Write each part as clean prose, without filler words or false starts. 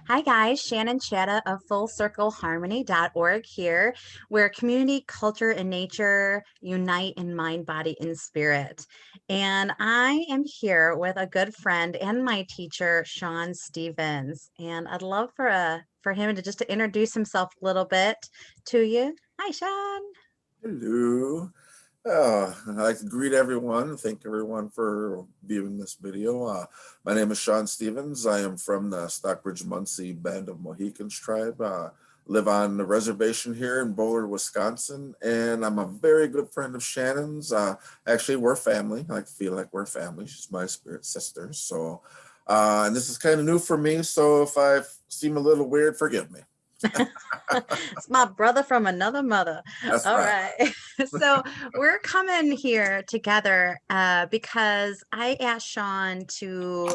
Hi guys, Shannon Chada of FullCircleHarmony.org here, where community, culture, and nature unite in mind, body, and spirit. And I am here with a good friend and my teacher, Shawn Stevens. And I'd love for him to just to introduce himself a little bit to you. Hi, Shawn. Hello. I'd like to greet everyone. Thank everyone for viewing this video. My name is Shawn Stevens. I am from the Stockbridge Munsee Band of Mohicans tribe. Live on the reservation here in Bowler, Wisconsin, and I'm a very good friend of Shannon's. Actually, we're family. I feel like we're family. She's my spirit sister. So, and this is kind of new for me. So if I seem a little weird, forgive me. It's my brother from another mother. That's All right. right. So we're coming here together because I asked Shawn to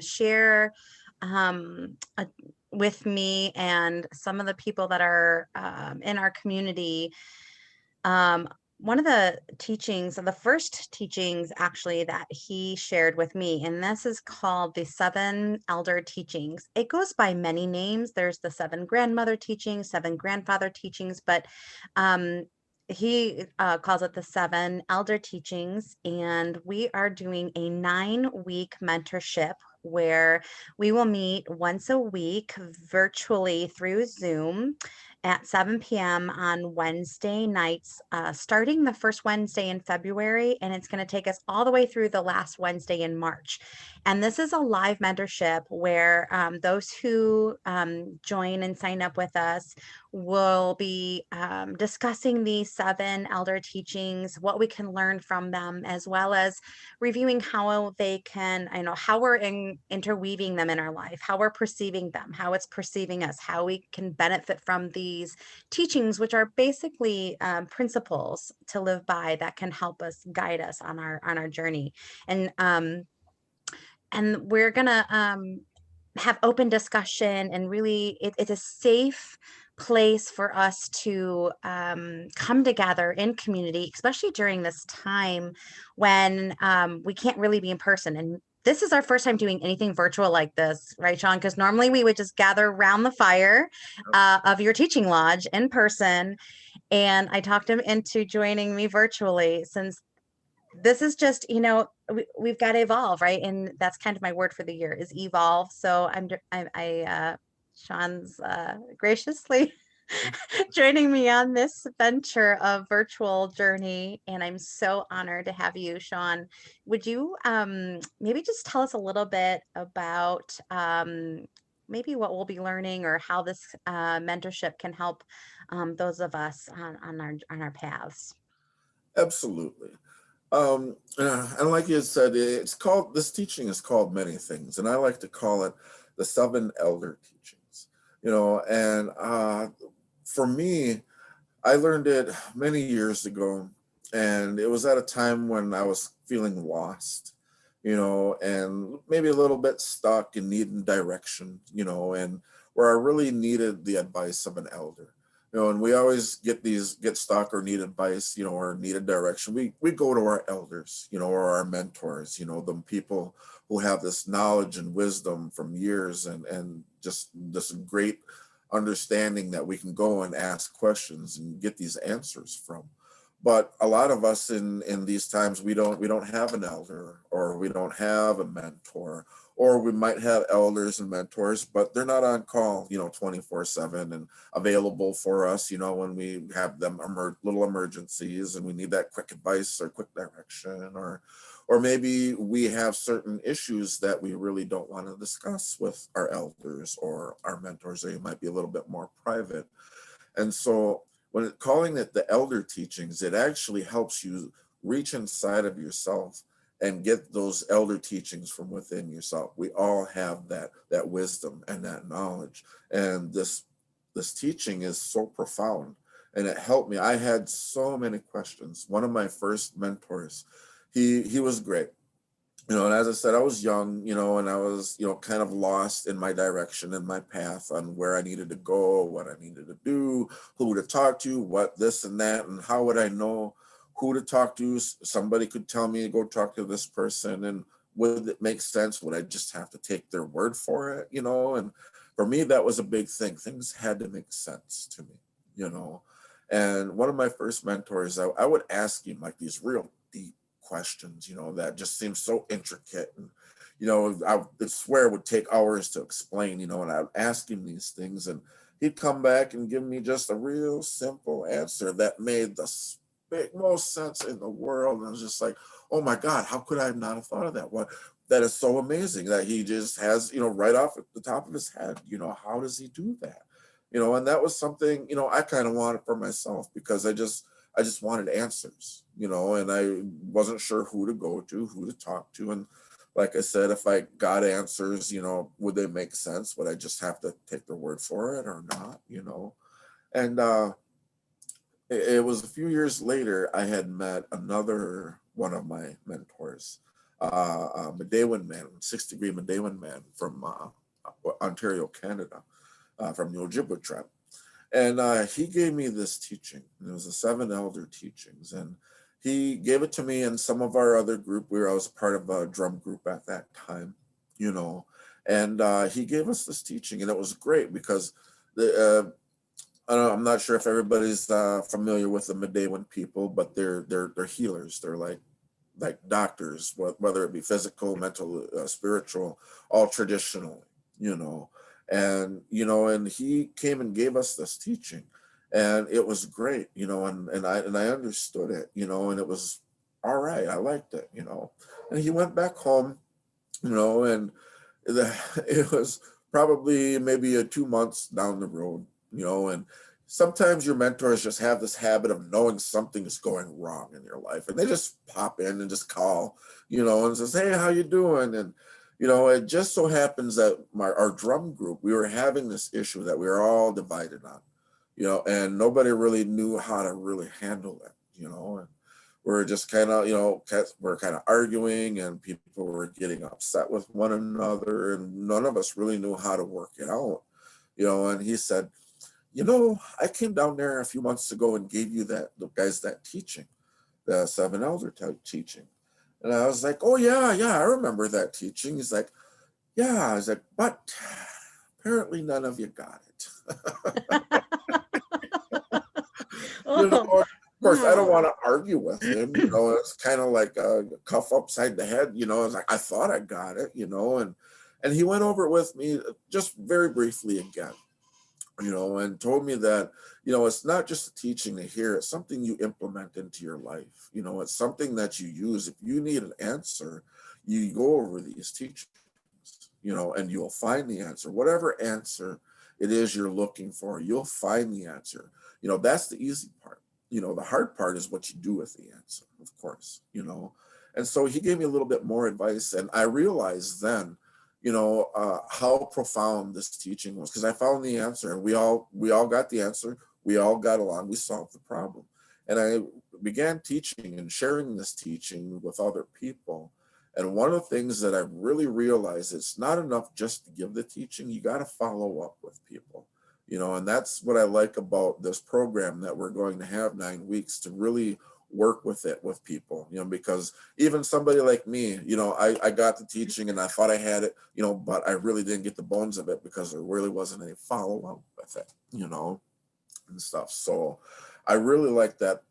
share a, with me and some of the people that are in our community um, one of the teachings, the first teachings actually that he shared with me, and this is called the Seven Elder Teachings. It goes by many names. There's the Seven Grandmother Teachings, Seven Grandfather Teachings, but um, he calls it the Seven Elder Teachings. And we are doing a 9-week mentorship where we will meet once a week virtually through Zoom at 7 p.m. on Wednesday nights, starting the first Wednesday in February, and it's going to take us all the way through the last Wednesday in March. And this is a live mentorship where those who join and sign up with us will be discussing these 7 elder teachings, what we can learn from them, as well as reviewing how they can, how we're interweaving them in our life, how we're perceiving them, how it's perceiving us, how we can benefit from these teachings, which are basically principles to live by that can help us guide us on our journey. And we're gonna have open discussion, and really it's a safe place for us to come together in community, especially during this time when we can't really be in person. And this is our first time doing anything virtual like this, right, Shawn? Because normally we would just gather around the fire of your teaching lodge in person. And I talked him into joining me virtually since this is just, we've got to evolve, right? And that's kind of my word for the year is evolve. So Shawn's graciously joining me on this venture of virtual journey, and I'm so honored to have you, Shawn. Would you maybe just tell us a little bit about maybe what we'll be learning, or how this mentorship can help those of us on our paths? Absolutely. And like you said, this teaching is called many things, and I like to call it the seven elder teachings. And for me, I learned it many years ago, and it was at a time when I was feeling lost, and maybe a little bit stuck and needing direction, and where I really needed the advice of an elder. And we always get stuck or need advice, or needed direction. We go to our elders, or our mentors, the people who have this knowledge and wisdom from years, and just this great understanding that we can go and ask questions and get these answers from. But a lot of us in these times, we don't have an elder, or we don't have a mentor, or we might have elders and mentors, but they're not on call 24/7 and available for us when we have them little emergencies and we need that quick advice or quick direction, or maybe we have certain issues that we really don't want to discuss with our elders or our mentors. They might be a little bit more private. And so calling it the elder teachings, it actually helps you reach inside of yourself and get those elder teachings from within yourself. We all have that wisdom and that knowledge. And this teaching is so profound, and it helped me. I had so many questions. One of my first mentors, he was great. And as I said, I was young, and I was, kind of lost in my direction and my path on where I needed to go, what I needed to do, who to talk to, what this and that, and how would I know who to talk to? Somebody could tell me to go talk to this person, and would it make sense? Would I just have to take their word for it? And for me, that was a big thing. Things had to make sense to me, you know. And one of my first mentors, I would ask him like these real deep questions, you know, that just seemed so intricate. And, you know, I would swear it would take hours to explain, you know, and I'd ask him these things and he'd come back and give me just a real simple answer that made the most sense in the world. And I was just like, oh my God, how could I not have thought of that? What that is so amazing that he just has, you know, right off at the top of his head, you know, how does he do that? You know, and that was something, you know, I kind of wanted for myself because I just wanted answers, you know, and I wasn't sure who to go to, who to talk to. And like I said, if I got answers, you know, would they make sense? Would I just have to take their word for it or not, you know? And it was a few years later, I had met another one of my mentors, Medewan man, 6 degree Medewan man from Ontario, Canada, from the Ojibwe tribe. And he gave me this teaching. It was the seven elder teachings. And he gave it to me and some of our other group. I was part of a drum group at that time, you know. And he gave us this teaching. And it was great because I'm not sure if everybody's familiar with the Medewan people, but they're healers. They're like doctors, whether it be physical, mental, spiritual, all traditionally, you know. And you know, and he came and gave us this teaching, and it was great, you know, and I understood it, you know, and it was all right. I liked it, you know. And he went back home, you know, and it was probably maybe 2 months down the road, you know, and sometimes your mentors just have this habit of knowing something is going wrong in your life and they just pop in and just call, you know, and says, hey, how you doing? And you know, it just so happens that our drum group, we were having this issue that we were all divided on, you know, and nobody really knew how to really handle it, you know. And we're just kind of, you know, we're kind of arguing and people were getting upset with one another and none of us really knew how to work it out, you know. And he said, you know, I came down there a few months ago and gave you the guys that teaching, the seven elder type teaching. And I was like, oh yeah, I remember that teaching. He's like, yeah. I was like, but apparently none of you got it. You know, Oh, of course, I don't oh. want to argue with him. You know, it's kind of like a cuff upside the head. You know, it's like I thought I got it. You know, and he went over it with me just very briefly again. You know, and told me that, you know, it's not just a teaching to hear, it's something you implement into your life. You know, it's something that you use. If you need an answer, you go over these teachings, you know, and you'll find the answer. Whatever answer it is you're looking for, you'll find the answer. You know, that's the easy part. You know, the hard part is what you do with the answer, of course, you know. And so he gave me a little bit more advice, and I realized then, you know, how profound this teaching was because I found the answer, and we all got the answer. We all got along. We solved the problem, and I began teaching and sharing this teaching with other people. And one of the things that I really realized, it's not enough just to give the teaching. You got to follow up with people, you know, and that's what I like about this program that we're going to have 9 weeks to really work with it with people, you know, because even somebody like me, you know, I got the teaching and I thought I had it, you know, but I really didn't get the bones of it because there really wasn't any follow up with it, you know, and stuff. So I really like that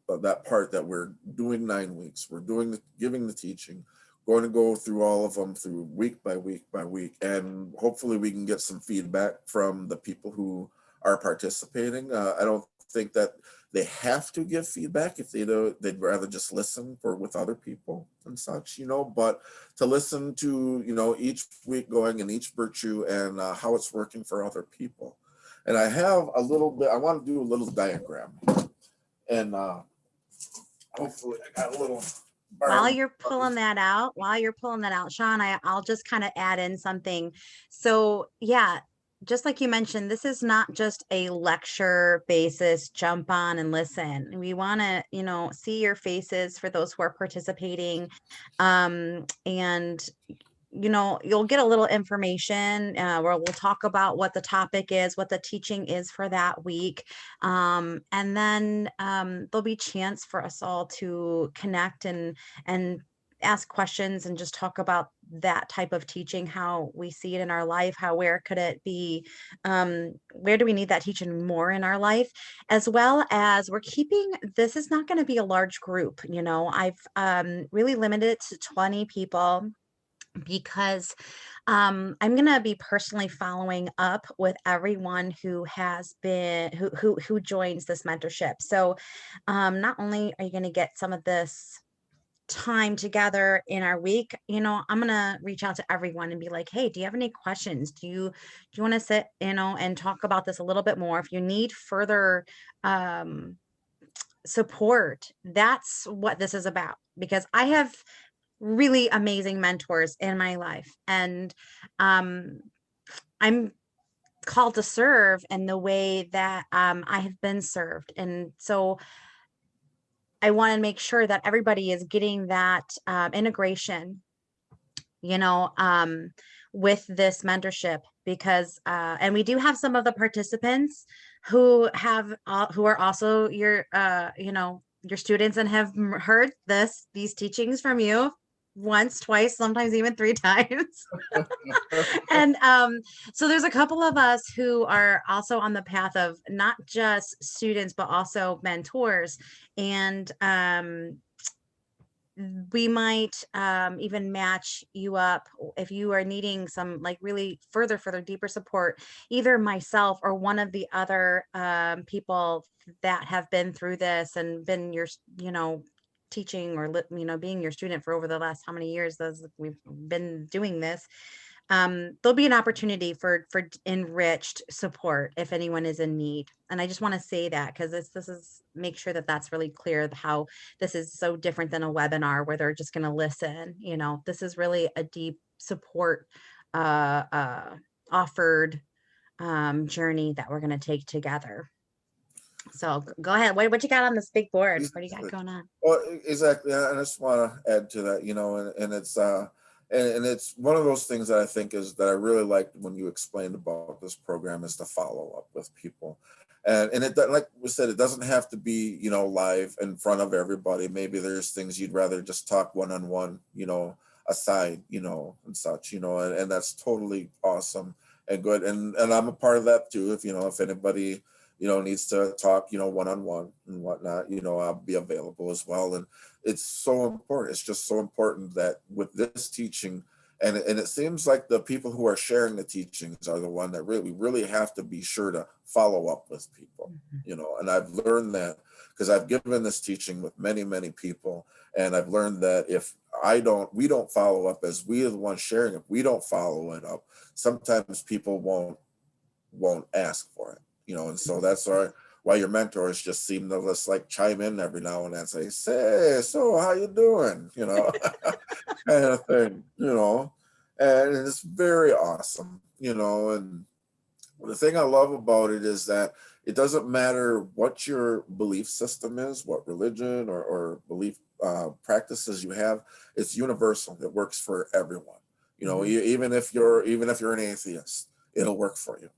part that we're doing 9 weeks. We're giving the teaching, going to go through all of them through week by week by week, and hopefully we can get some feedback from the people who are participating. I don't think that they have to give feedback if they don't, they'd rather just listen for with other people and such, you know, but to listen to, you know, each week going and each virtue and how it's working for other people. And I have a little bit, I want to do a little diagram and hopefully I got a little While borrow. you're pulling that out, Shawn, I'll just kind of add in something. So yeah, just like you mentioned, this is not just a lecture basis, jump on and listen. We want to, you know, see your faces for those who are participating. And you know, you'll get a little information where we'll talk about what the topic is, what the teaching is for that week. And then there'll be chance for us all to connect and ask questions and just talk about that type of teaching, how we see it in our life, where could it be, where do we need that teaching more in our life, as well as this is not going to be a large group. I've really limited it to 20 people because I'm going to be personally following up with everyone who has been who joins this mentorship. So not only are you going to get some of this time together in our week, I'm gonna reach out to everyone and be like, hey, do you have any questions? Do you want to sit, and talk about this a little bit more? If you need further um support, that's what this is about, because I have really amazing mentors in my life, and um I'm called to serve in the way that I have been served. And so I want to make sure that everybody is getting that integration, you know, um, with this mentorship, because, and we do have some of the participants who are also your students, and have heard these teachings from you once, twice, sometimes even three times. And so there's a couple of us who are also on the path of not just students, but also mentors. And we might even match you up if you are needing some like really further deeper support, either myself or one of the other people that have been through this and been teaching, or being your student for over the last how many years as we've been doing this. There'll be an opportunity for enriched support if anyone is in need. And I just want to say that, because this is, make sure that that's really clear, how this is so different than a webinar where they're just going to listen. This is really a deep support uh, uh, offered journey that we're going to take together. So go ahead. What you got on this big board? What do you got going on? Well, exactly. I just want to add to that, and it's and it's one of those things that I think is that I really liked when you explained about this program, is to follow up with people. And like we said, it doesn't have to be, live in front of everybody. Maybe there's things you'd rather just talk one-on-one, aside, and such, and that's totally awesome and good. And I'm a part of that too. If anybody, needs to talk, one-on-one and whatnot, I'll be available as well. And it's so important. It's just so important that with this teaching, and it seems like the people who are sharing the teachings are the one that really have to be sure to follow up with people, and I've learned that because I've given this teaching with many people. And I've learned that if we don't follow up, as we are the ones sharing it, we don't follow it up, sometimes people won't ask for it, and so that's why your mentors just seem to just like chime in every now and then, say, so how you doing, kind of thing, and it's very awesome, and the thing I love about it is that it doesn't matter what your belief system is, what religion or belief practices you have. It's universal. It works for everyone. Even if you're an atheist, it'll work for you.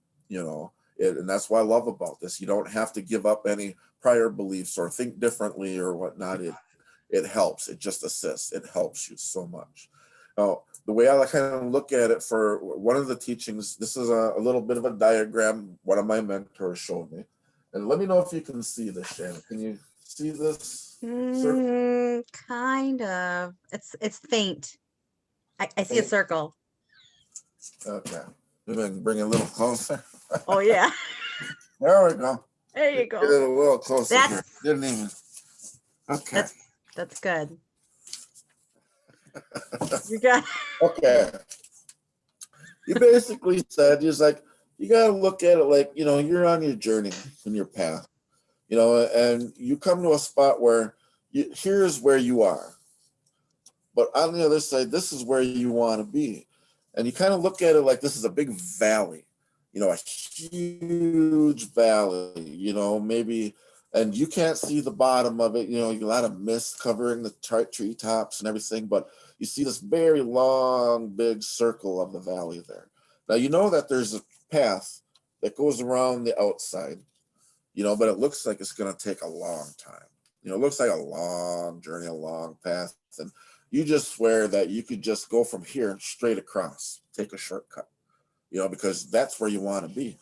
And that's what I love about this. You don't have to give up any prior beliefs or think differently or whatnot. It helps. It just assists. It helps you so much. Now, the way I kind of look at it for one of the teachings, this is a little bit of a diagram one of my mentors showed me. And let me know if you can see this, Shannon. Can you see this circle? Kind of. It's faint. I see a Faint? circle. Okay. Maybe I can bring it a little closer. Oh yeah. There we go. There you Get go. it a little closer here. That's Didn't even. Okay. that's good. You got Okay. You basically said, just like, you got to look at it like, you're on your journey in your path, and you come to a spot where here's where you are. But on the other side, this is where you want to be. And you kind of look at it like this is a big valley, a huge valley, maybe, and you can't see the bottom of it, a lot of mist covering the treetops and everything, but you see this very long, big circle of the valley there. Now, you know that there's a path that goes around the outside, but it looks like it's going to take a long time. It looks like a long journey, a long path. And you just swear that you could just go from here straight across, take a shortcut, because that's where you want to be.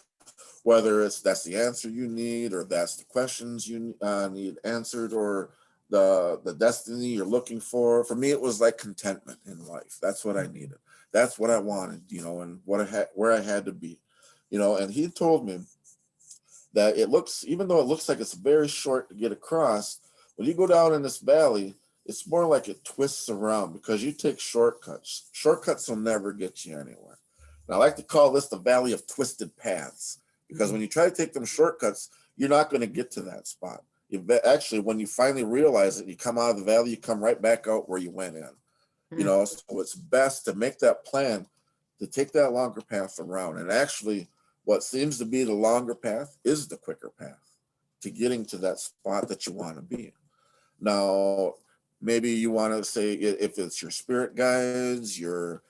Whether that's the answer you need, or that's the questions you need answered, or the destiny you're looking for. For me, it was like contentment in life. That's what I needed. That's what I wanted, and what I had, where I had to be, And he told me that even though it looks like it's very short to get across, when you go down in this valley, it's more like it twists around because you take shortcuts. Shortcuts will never get you anywhere. And I like to call this the valley of twisted paths, because when you try to take them shortcuts, you're not going to get to that spot. Actually, when you finally realize it, you come out of the valley, you come right back out where you went in. So it's best to make that plan to take that longer path around. And actually, what seems to be the longer path is the quicker path to getting to that spot that you want to be. Now, maybe you want to say, if it's your spirit guides, your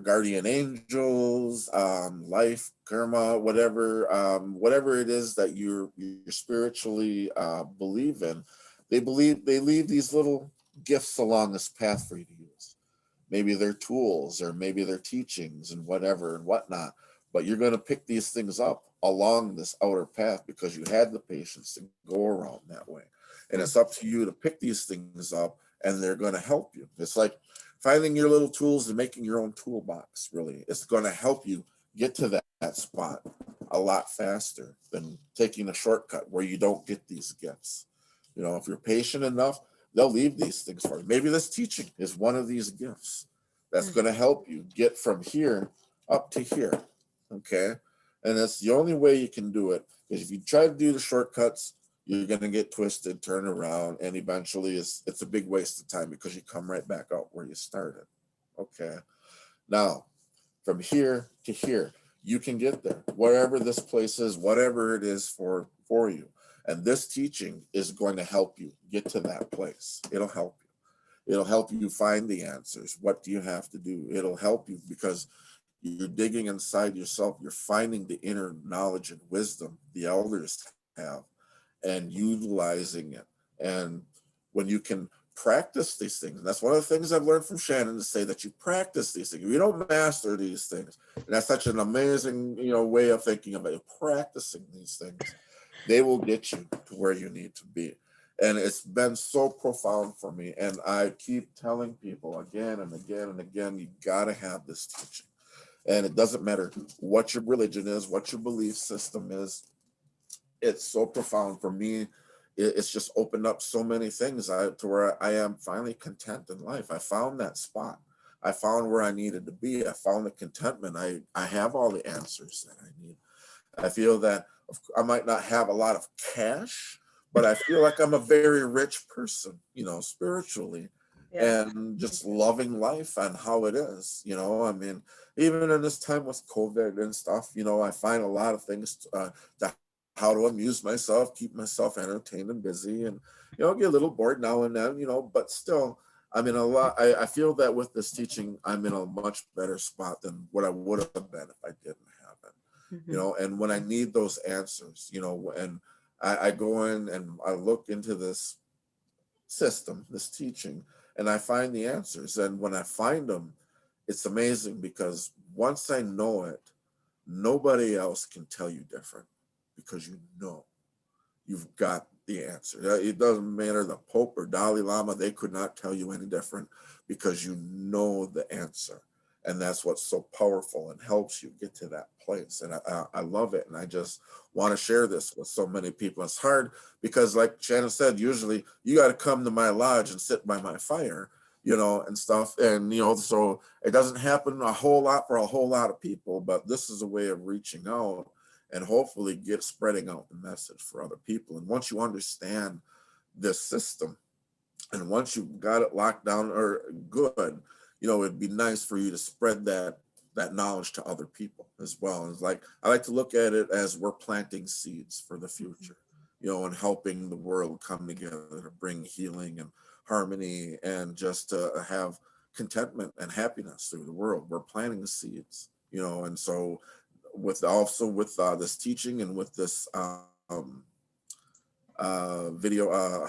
guardian angels, life, karma, whatever it is that you spiritually believe in, they leave these little gifts along this path for you to use. Maybe they're tools, or maybe they're teachings and whatever and whatnot. But you're going to pick these things up along this outer path because you had the patience to go around that way. And it's up to you to pick these things up, and they're going to help you. It's like finding your little tools and making your own toolbox, really. It's going to help you get to that spot a lot faster than taking a shortcut where you don't get these gifts. If you're patient enough, they'll leave these things for you. Maybe this teaching is one of these gifts that's going to help you get from here up to here. Okay. And that's the only way you can do it. Because if you try to do the shortcuts, you're going to get twisted, turn around, and eventually it's a big waste of time because you come right back out where you started. Okay. Now, from here to here, you can get there, wherever this place is, whatever it is for you. And this teaching is going to help you get to that place. It'll help you. It'll help you find the answers. What do you have to do? It'll help you because you're digging inside yourself. You're finding the inner knowledge and wisdom the elders have and utilizing it. And when you can practice these things, and that's one of the things I've learned from Shannon, to say that you practice these things. If you don't master these things, and that's such an amazing, way of thinking about it, practicing these things, they will get you to where you need to be. And it's been so profound for me. And I keep telling people again and again and again, you got to have this teaching. And it doesn't matter what your religion is, what your belief system is. It's so profound for me. It's just opened up so many things to where I am finally content in life. I found that spot. I found where I needed to be. I found the contentment. I have all the answers that I need. I feel that I might not have a lot of cash, but I feel like I'm a very rich person, spiritually, Yeah. and just loving life and how it is. I mean, even in this time with COVID and stuff, I find a lot of things to how to amuse myself, keep myself entertained and busy, and get a little bored now and then, but still, I'm in a lot. I feel that with this teaching, I'm in a much better spot than what I would have been if I didn't have it. Mhm. And when I need those answers, and I go in and I look into this system, this teaching, and I find the answers. And when I find them, it's amazing because once I know it, nobody else can tell you different because you've got the answer. It doesn't matter the Pope or Dalai Lama, they could not tell you any different because you know the answer. And that's what's so powerful and helps you get to that place. And I love it. And I just want to share this with so many people. It's hard because, like Shannon said, usually you got to come to my lodge and sit by my fire, and stuff. And, so it doesn't happen a whole lot for a whole lot of people, but this is a way of reaching out and hopefully get spreading out the message for other people. And once you understand this system, and once you've got it locked down or good, it'd be nice for you to spread that knowledge to other people as well. And it's like, I like to look at it as we're planting seeds for the future, and helping the world come together to bring healing and harmony and just to have contentment and happiness through the world. We're planting the seeds, and so with this teaching and with this video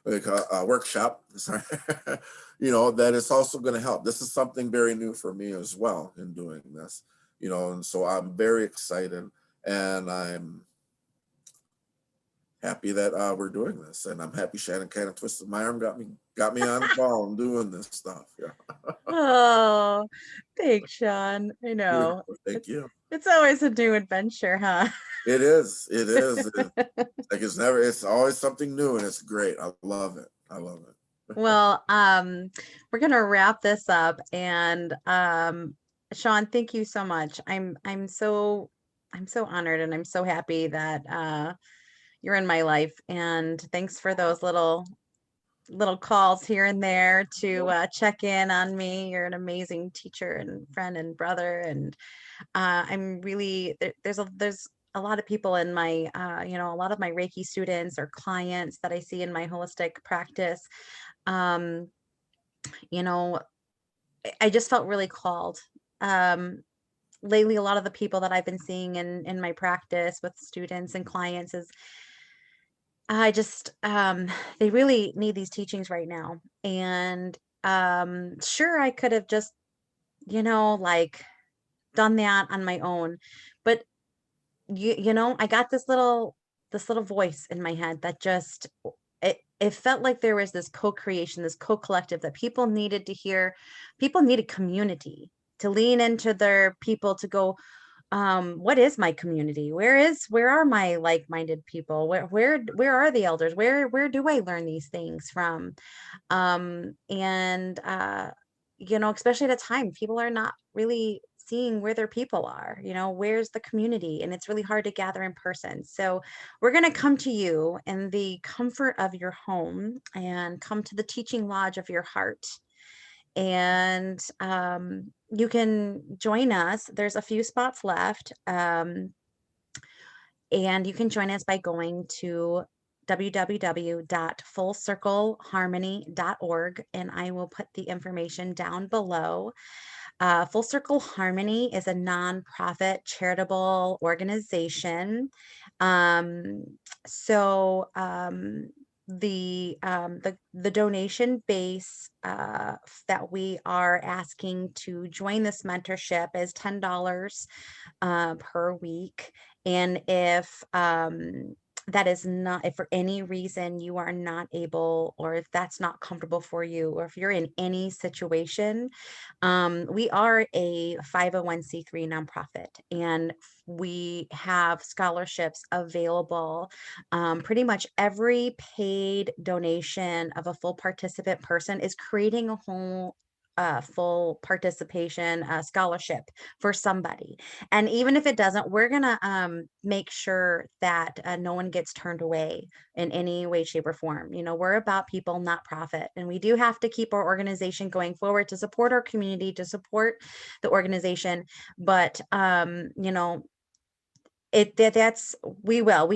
like a workshop, sorry, that it's also going to help. This is something very new for me as well in doing this, and so I'm very excited, and I'm happy that we're doing this, and I'm happy Shannon kind of twisted my arm, got me on the ball and doing this stuff. Yeah. Oh, thanks, Shawn. I Yeah, know. thank It's you. it's always a new adventure, huh? It is. It is. Like it's always something new, and it's great. I love it. I love it. Well, we're gonna wrap this up, and Shawn, thank you so much. I'm so honored, and I'm so happy that you're in my life, and thanks for those little calls here and there to check in on me. You're an amazing teacher and friend and brother, and I'm really there's a lot of people in my a lot of my Reiki students or clients that I see in my holistic practice. Um, you know, I just felt really called. Um, lately, a lot of the people that I've been seeing in my practice with students and clients is I just they really need these teachings right now. And sure, I could have just, like done that on my own, but I got this little voice in my head that just it felt like there was this co-creation, this co-collective that people needed to hear. People needed community to lean into their people to go, what is my community? Where are my like-minded people? Where are the elders? Where do I learn these things from? And especially at a time people are not really seeing where their people are, where's the community, and it's really hard to gather in person. So we're going to come to you in the comfort of your home and come to the teaching lodge of your heart, and you can join us. There's a few spots left, and you can join us by going to www.fullcircleharmony.org, and I will put the information down below. Full Circle Harmony is a nonprofit charitable organization. Um, so the donation base that we are asking to join this mentorship is $10 per week. And if that is not, if for any reason you are not able, or if that's not comfortable for you, or if you're in any situation, we are a 501c3 nonprofit, and we have scholarships available. Pretty much every paid donation of a full participant person is creating a whole full participation scholarship for somebody. And even if it doesn't, we're gonna make sure that no one gets turned away in any way, shape, or form. We're about people, not profit, and we do have to keep our organization going forward to support our community, to support the organization. But we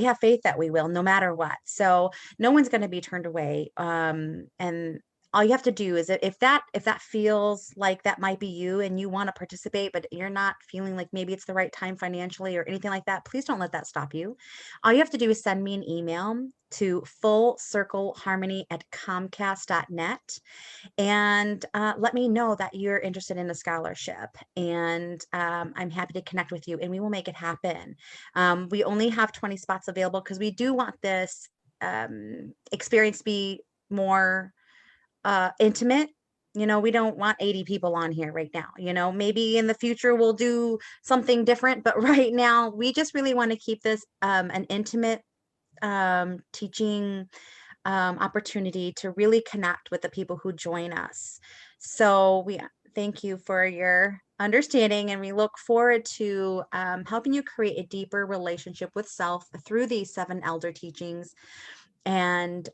have faith that we will, no matter what. So no one's going to be turned away. And all you have to do is, if that feels like that might be you and you want to participate, but you're not feeling like maybe it's the right time financially or anything like that, please don't let that stop you. All you have to do is send me an email to fullcircleharmony@comcast.net, and let me know that you're interested in a scholarship. And I'm happy to connect with you, and we will make it happen. We only have 20 spots available because we do want this experience to be more intimate. We don't want 80 people on here right now. Maybe in the future we'll do something different, but right now we just really want to keep this an intimate teaching opportunity to really connect with the people who join us. So we thank you for your understanding, and we look forward to helping you create a deeper relationship with self through these 7 elder teachings. And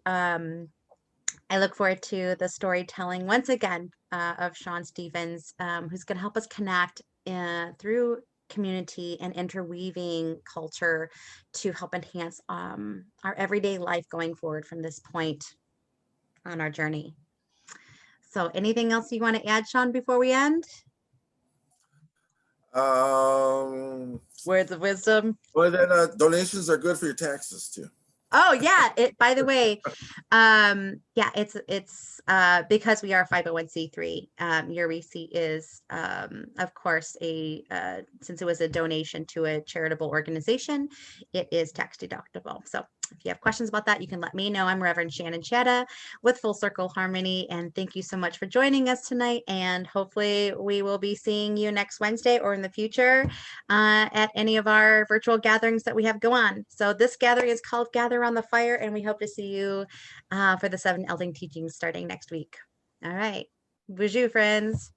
I look forward to the storytelling once again of Shawn Stevens, who's going to help us connect through community and interweaving culture to help enhance our everyday life going forward from this point on our journey. So anything else you want to add, Shawn, before we end? Um, Words of wisdom. well, then donations are good for your taxes too. Oh yeah, it by the way, yeah, it's because we are 501c3, your receipt is of course a since it was a donation to a charitable organization, it is tax deductible. So if you have questions about that, you can let me know. I'm Reverend Shannon Chada with Full Circle Harmony, and thank you so much for joining us tonight. And hopefully we will be seeing you next Wednesday or in the future at any of our virtual gatherings that we have go on. So this gathering is called Gather on the Fire, and we hope to see you for the 7 Elding teachings starting next week. All right. Bonjour, friends.